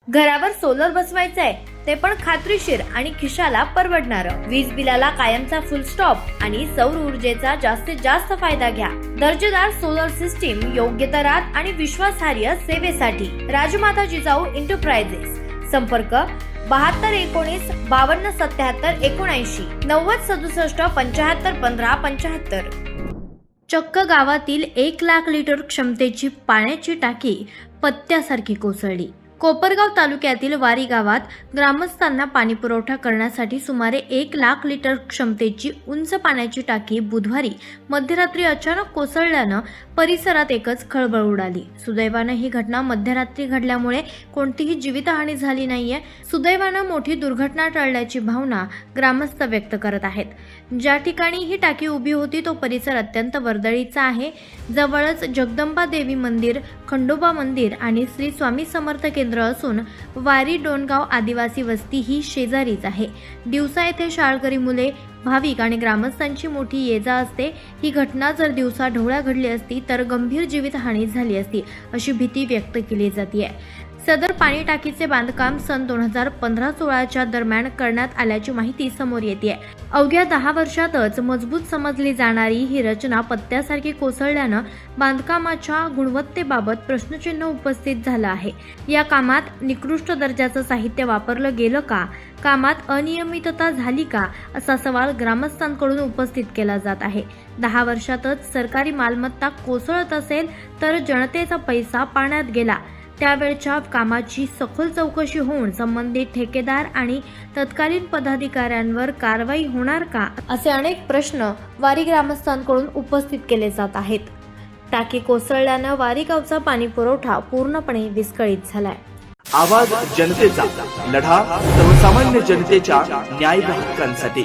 घरावर सोलर बसवायचंय ते पण खात्रीशीर आणि खिशाला परवडणारं. वीज बिलाला कायमचा फुल स्टॉप आणि सौर ऊर्जेचा जास्तीत जास्त फायदा घ्या. दर्जेदार सोलर सिस्टीम योग्य दरात आणि विश्वासार्ह सेवेसाठी राजमाता जिजाऊ एंटरप्राइजेस. संपर्क 7219 5277 79 9067 75 15 75. चक्क गावातील 1 लाख लिटर क्षमतेची पाण्याची टाकी पत्त्यासारखी कोसळली. कोपरगाव तालुक्यातील वारी गावात ग्रामस्थांना पाणी पुरवठा करण्यासाठी सुमारे 1 लाख लिटर क्षमतेची उंच पाण्याची टाकी बुधवारी मध्यरात्री अचानक कोसळल्यानं परिसरात एकच खळबळ उडाली. सुदैवानं ही घटना मध्यरात्री घडल्यामुळे कोणतीही जीवितहानी झाली नाहीये. सुदैवानं मोठी दुर्घटना टळल्याची भावना ग्रामस्थ व्यक्त करत आहेत. ज्या ठिकाणी ही टाकी उभी होती तो परिसर अत्यंत वर्दळीचा आहे. जवळच जगदंबा देवी मंदिर, खंडोबा मंदिर आणि श्री स्वामी समर्थ केंद्र असून वारी डोणगाव आदिवासी वस्ती ही शेजारीच आहे. दिवसा येथे शाळकरी मुले, भाविक आणि ग्रामस्थांची मोठी ये-जा असते. ही घटना जर दिवसा ढवळ्या घडली असती तर गंभीर जीवितहानी झाली असती अशी भीती व्यक्त केली जाते. सदर पाणी टाकीचे बांधकाम सन 2015-16च्या दरम्यान करण्यात आल्याची माहिती समोर येते. अवघ्या 10 वर्षातच मजबूत समजली जाणारी ही रचना पत्त्यासारखी कोसळल्यानं बांधकामाच्या गुणवत्तेबाबत प्रश्नचिन्ह उपस्थित झालं आहे. या कामात निकृष्ट दर्जाचं साहित्य वापरलं गेलं का? कामात अनियमितता झाली का? असा सवाल ग्रामस्थांकडून उपस्थित केला जात आहे. 10 वर्षातच सरकारी मालमत्ता कोसळत असेल तर जनतेचा पैसा पाण्यात गेला. त्यावेळच्या कामाची सखोल चौकशी होऊन संबंधित ठेकेदार आणि तत्कालीन पदाधिकाऱ्यांवर कारवाई होणार का? असे अनेक प्रश्न वारी ग्रामस्थांकडून उपस्थित केले जात आहेत. टाकी कोसळल्यानं वारी गावचा पाणी पुरवठा पूर्णपणे विस्कळीत झालाय. आवाज जनतेचा, लढा सर्वसामान्य जनतेच्या न्याय हक्कांसाठी.